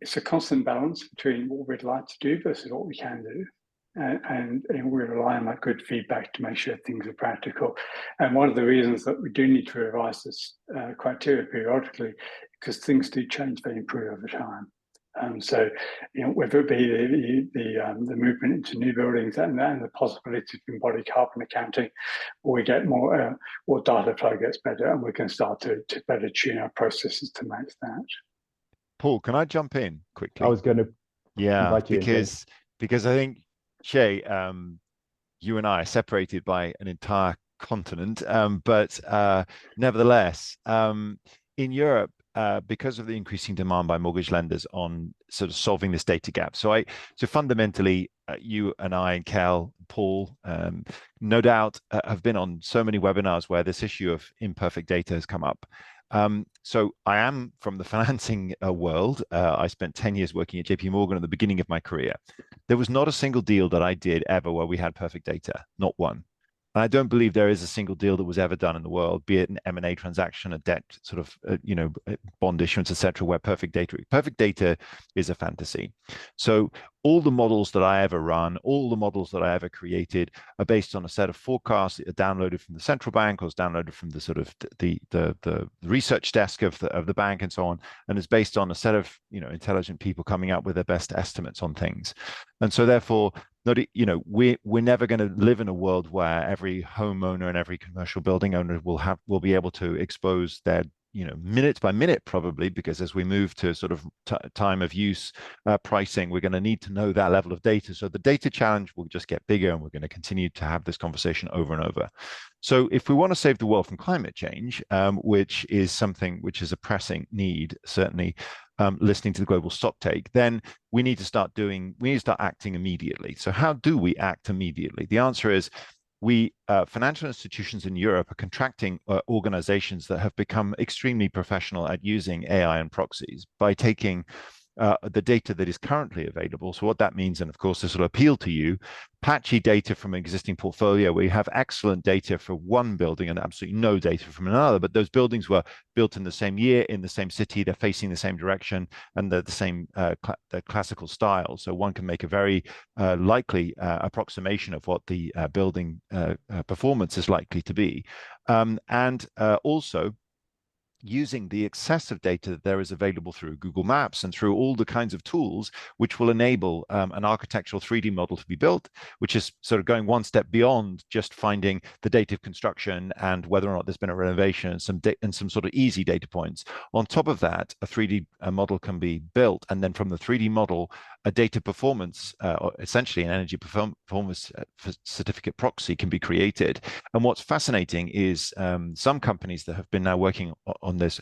it's a constant balance between what we'd like to do versus what we can do. And we rely on that good feedback to make sure things are practical. And one of the reasons that we do need to revise this criteria periodically, because things do change, they improve over time. So, whether it be the movement into new buildings and the possibility of embodied carbon accounting, we get more data flow gets better, and we can start to better tune our processes to match that. Paul, can I jump in quickly? I was going to invite you because I think, Che, you and I are separated by an entire continent, but nevertheless, in Europe, because of the increasing demand by mortgage lenders on sort of solving this data gap. So fundamentally, you and I and Kel, Paul, no doubt have been on so many webinars where this issue of imperfect data has come up. So I am from the financing world. I spent 10 years working at JP Morgan at the beginning of my career. There was not a single deal that I did ever where we had perfect data, not one. And I don't believe there is a single deal that was ever done in the world, be it an M&A transaction, a debt sort of, bond issuance, etc., where perfect data is a fantasy. So all the models that I ever run, all the models that I ever created are based on a set of forecasts that are downloaded from the central bank or is downloaded from the sort of the research desk of the bank and so on, and is based on a set of intelligent people coming up with their best estimates on things. And so therefore, we're never going to live in a world where every homeowner and every commercial building owner will be able to expose their minute by minute, probably, because as we move to sort of time of use pricing, we're going to need to know that level of data. So the data challenge will just get bigger, and we're going to continue to have this conversation over and over. So if we want to save the world from climate change, which is something which is a pressing need, certainly listening to the global stocktake, then we need to start acting immediately. So how do we act immediately? The answer is financial institutions in Europe are contracting organizations that have become extremely professional at using AI and proxies by taking the data that is currently available. So what that means, and of course this will appeal to you, patchy data from an existing portfolio where you have excellent data for one building and absolutely no data from another, but those buildings were built in the same year, in the same city, they're facing the same direction, and they're the same the classical style. So one can make a very likely approximation of what the building performance is likely to be. Also, using the excessive data that there is available through Google Maps and through all the kinds of tools which will enable an architectural 3D model to be built, which is sort of going one step beyond just finding the date of construction and whether or not there's been a renovation and some sort of easy data points. On top of that, a 3D model can be built, and then from the 3D model, a data performance, or essentially an energy performance certificate proxy can be created. And what's fascinating is some companies that have been now working on this,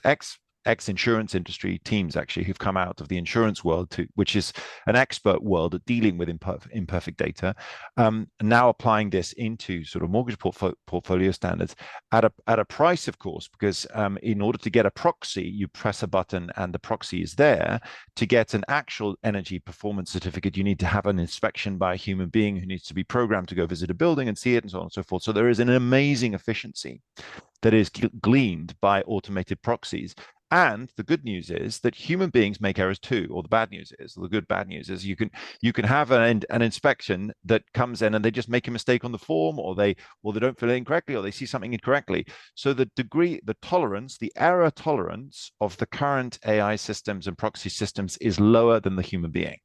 ex-insurance industry teams actually, who've come out of the insurance world, which is an expert world at dealing with imperfect data, now applying this into sort of mortgage portfolio standards at a price, of course, because in order to get a proxy, you press a button and the proxy is there. To get an actual energy performance certificate, you need to have an inspection by a human being who needs to be programmed to go visit a building and see it, and so on and so forth. So there is an amazing efficiency that is gleaned by automated proxies. And the good news is that human beings make errors too, or the bad news is, or the bad news is you can have an inspection that comes in and they just make a mistake on the form, or they don't fill it in correctly, or they see something incorrectly. So the error tolerance of the current AI systems and proxy systems is lower than the human being.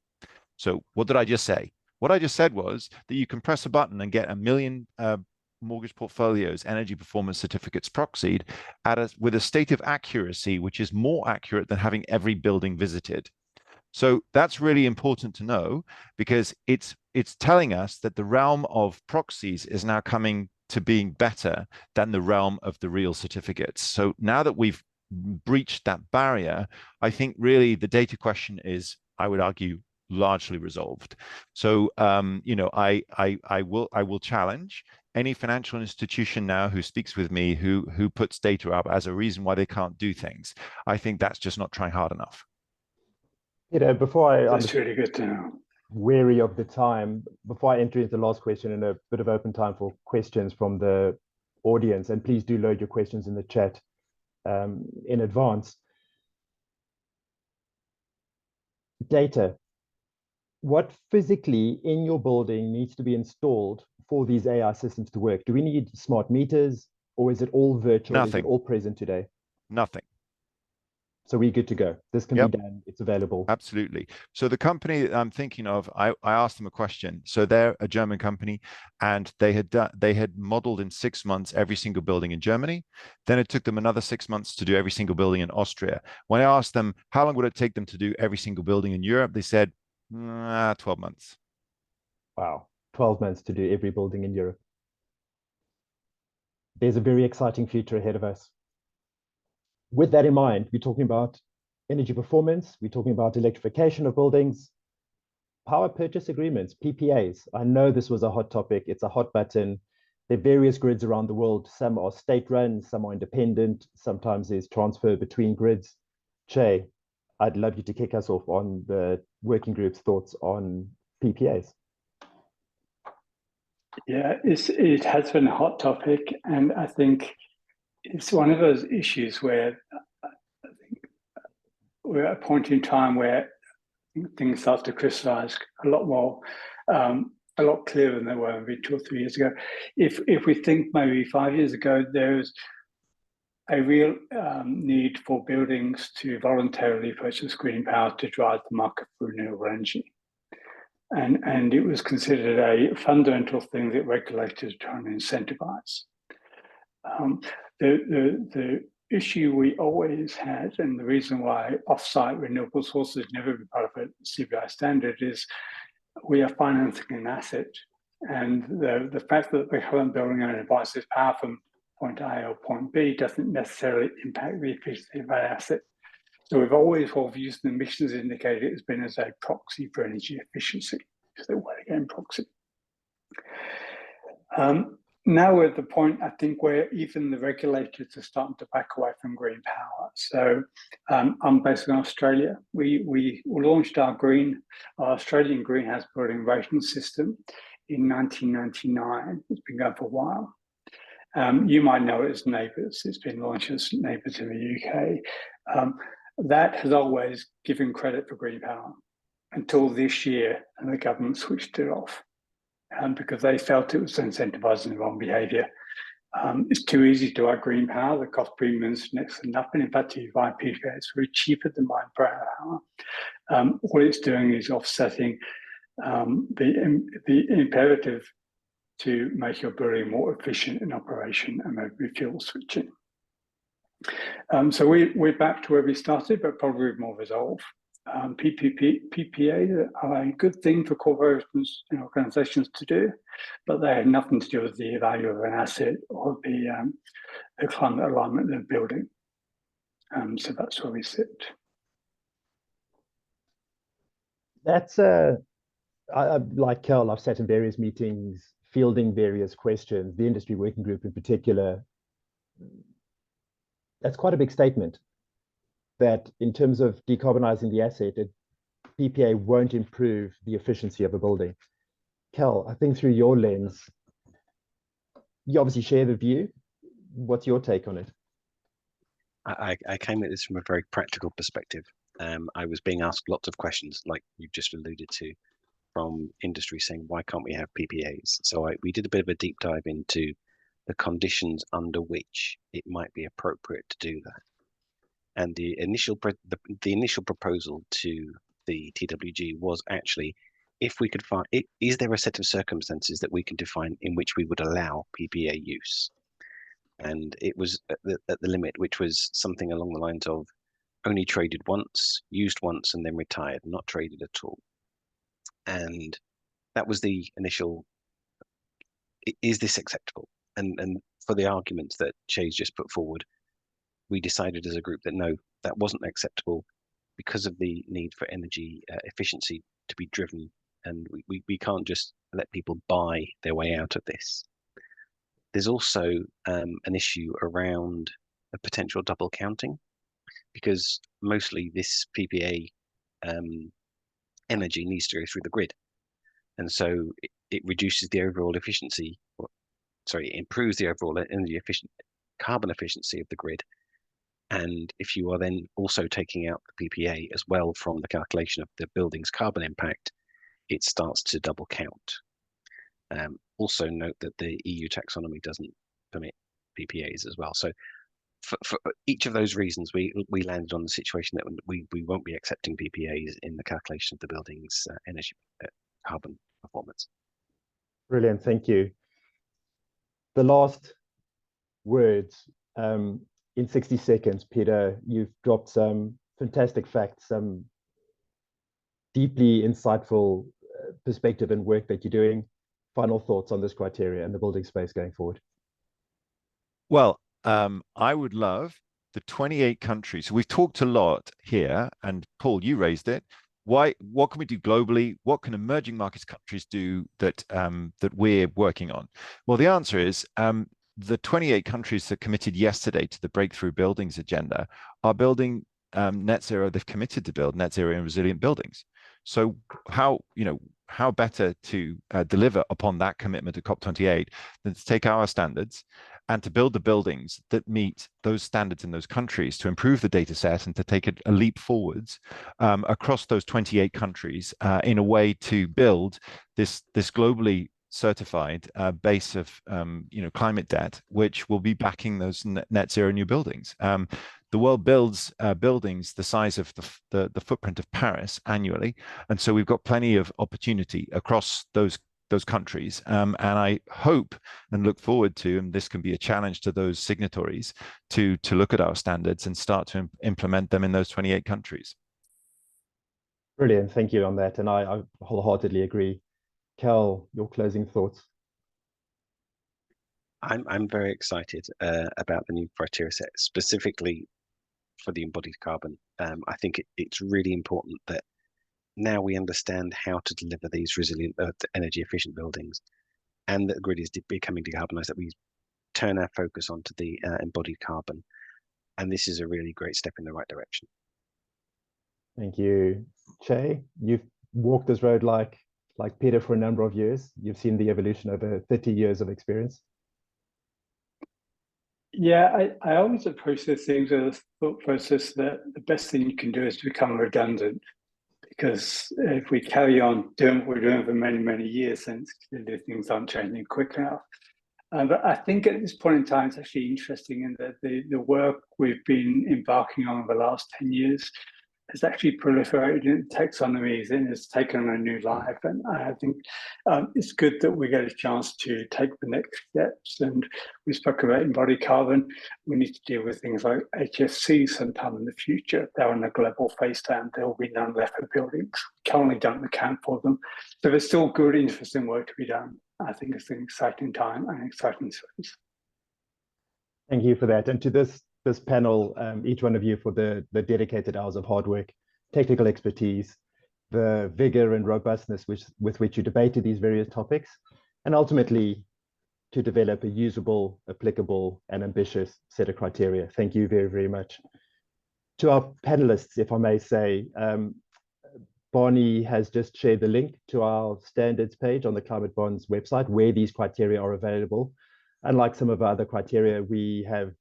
So what did I just say? What I just said was that you can press a button and get 1 million mortgage portfolios energy performance certificates proxied with a state of accuracy which is more accurate than having every building visited. So that's really important to know, because it's telling us that the realm of proxies is now coming to being better than the realm of the real certificates. So now that we've breached that barrier, I think really the data question is, I would argue, largely resolved. So I will challenge any financial institution now who speaks with me who puts data up as a reason why they can't do things. I think that's just not trying hard enough. Before that's really good to know. Wary of the time, before I enter into the last question and a bit of open time for questions from the audience, and please do load your questions in the chat in advance. Data. What physically in your building needs to be installed for these AI systems to work? Do we need smart meters, or is it all virtual? Nothing. Is it all present today? Nothing. So we're good to go. This can be done. It's available. Absolutely. So the company that I'm thinking of, I asked them a question. So they're a German company, and they had modeled in 6 months every single building in Germany. Then it took them another 6 months to do every single building in Austria. When I asked them how long would it take them to do every single building in Europe, they said 12 months. Wow, 12 months to do every building in Europe. There's a very exciting future ahead of us. With that in mind, we're talking about energy performance, we're talking about electrification of buildings, power purchase agreements, PPAs. I know this was a hot topic. It's a hot button. There are various grids around the world. Some are state-run, some are independent. Sometimes there's transfer between grids. Che, I'd love you to kick us off on the working group's thoughts on PPAs. Yeah, it has been a hot topic, and I think it's one of those issues where I think we're at a point in time where things start to crystallize a lot more, a lot clearer than they were maybe 2 or 3 years ago. If we think maybe 5 years ago, there was a real need for buildings to voluntarily purchase green power to drive the market for renewable energy. And it was considered a fundamental thing that regulators are trying to incentivize. The issue we always had, and the reason why off-site renewable sources never been part of a CBI standard, is we are financing an asset, and the fact that the current building owner buys this power from point A or point B doesn't necessarily impact the efficiency of that asset. So we've always used the emissions indicator as been as a proxy for energy efficiency. It's the way again proxy. Now we're at the point, I think, where even the regulators are starting to back away from green power. So I'm based in Australia. We launched our Australian greenhouse building rating system in 1999. It's been going for a while. You might know it as Neighbours. It's been launched as Neighbours in the UK. That has always given credit for green power until this year, and the government switched it off because they felt it was incentivizing the wrong behaviour. It's too easy to buy green power. The cost premium is next to nothing. In fact, if you buy PPA, it's very cheaper than buying brown power. What it's doing is offsetting the imperative to make your building more efficient in operation and maybe fuel switching. So we're back to where we started, but probably with more resolve. PPA are a good thing for corporations and organizations to do, but they have nothing to do with the value of an asset or the climate alignment of the building. So that's where we sit. That's like Kel, I've sat in various meetings, fielding various questions, the industry working group in particular. That's quite a big statement, that in terms of decarbonizing the asset, PPA won't improve the efficiency of a building. Kel, I think through your lens, you obviously share the view. What's your take on it? I came at this from a very practical perspective. I was being asked lots of questions, like you've just alluded to, from industry saying, why can't we have PPAs? So we did a bit of a deep dive into the conditions under which it might be appropriate to do that. And the initial proposal to the TWG was actually, if we could find, is there a set of circumstances that we can define in which we would allow PPA use? And it was at the limit, which was something along the lines of only traded once, used once, and then retired, not traded at all. And that was the initial, is this acceptable? And for the arguments that Che's just put forward, we decided as a group that no, that wasn't acceptable because of the need for energy efficiency to be driven. And we can't just let people buy their way out of this. There's also an issue around a potential double counting, because mostly this PPA energy needs to go through the grid. And so it reduces the overall efficiency, it improves the overall carbon efficiency of the grid. And if you are then also taking out the PPA as well from the calculation of the building's carbon impact, it starts to double count. Also note that the EU Taxonomy doesn't permit PPAs as well. So for each of those reasons, we landed on the situation that we won't be accepting PPAs in the calculation of the building's energy carbon performance. Brilliant, thank you. The last words, in 60 seconds, Peter, you've dropped some fantastic facts, some deeply insightful perspective and work that you're doing. Final thoughts on this criteria and the building space going forward? Well, I would love the 28 countries. So we've talked a lot here, and Paul, you raised it. What can we do globally? What can emerging markets countries do that that we're working on? Well, the answer is the 28 countries that committed yesterday to the Breakthrough Buildings agenda are building net zero. They've committed to build net zero and resilient buildings. So how better to deliver upon that commitment at COP28 than to take our standards and to build the buildings that meet those standards in those countries, to improve the data set and to take a leap forwards across those 28 countries in a way to build this globally certified base of climate debt, which will be backing those net zero new buildings. The world builds buildings the size of the footprint of Paris annually, and so we've got plenty of opportunity across those countries. And I hope and look forward to, and this can be a challenge to those signatories, to look at our standards and start to implement them in those 28 countries. Brilliant, thank you on that, and I wholeheartedly agree. Cal, your closing thoughts. I'm very excited about the new criteria set, specifically for the embodied carbon. I think it's really important that now we understand how to deliver these resilient, energy efficient buildings, and that the grid is becoming decarbonised, that we turn our focus onto the embodied carbon. And this is a really great step in the right direction. Thank you. Che, you've walked this road like Peter for a number of years. You've seen the evolution over 30 years of experience. Yeah, I always approach these things with a thought process that the best thing you can do is to become redundant. Because if we carry on doing what we're doing for many, many years, then clearly things aren't changing quick enough. But I think at this point in time, it's actually interesting in that the work we've been embarking on over the last 10 years has actually proliferated in taxonomies and has taken on a new life. And I think it's good that we get a chance to take the next steps. And we spoke about embodied carbon. We need to deal with things like HFC sometime in the future. They're on a global phase down. There will be none left for buildings. We currently don't account for them. So there's still good, interesting work to be done. I think it's an exciting time and an exciting space. Thank you for that. And to this panel, each one of you, for the dedicated hours of hard work, technical expertise, the vigor and robustness with which you debated these various topics, and ultimately to develop a usable, applicable, and ambitious set of criteria. Thank you very, very much. To our panelists, if I may say, Barney has just shared the link to our standards page on the Climate Bonds website, where these criteria are available. Unlike some of our other criteria, we have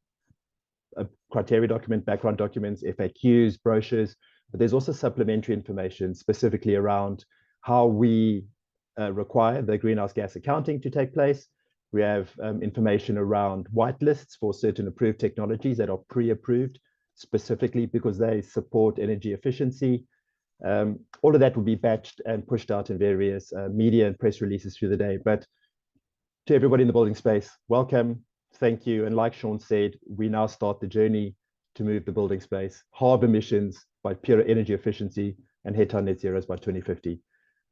a criteria document, background documents, FAQs, brochures, but there's also supplementary information specifically around how we require the greenhouse gas accounting to take place. We have information around whitelists for certain approved technologies that are pre-approved, specifically because they support energy efficiency. All of that will be batched and pushed out in various media and press releases through the day. But to everybody in the building space, welcome. Thank you. And like Sean said, we now start the journey to move the building space, halve emissions by pure energy efficiency, and head to net zeros by 2050.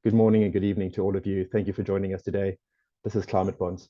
Good morning and good evening to all of you. Thank you for joining us today. This is Climate Bonds.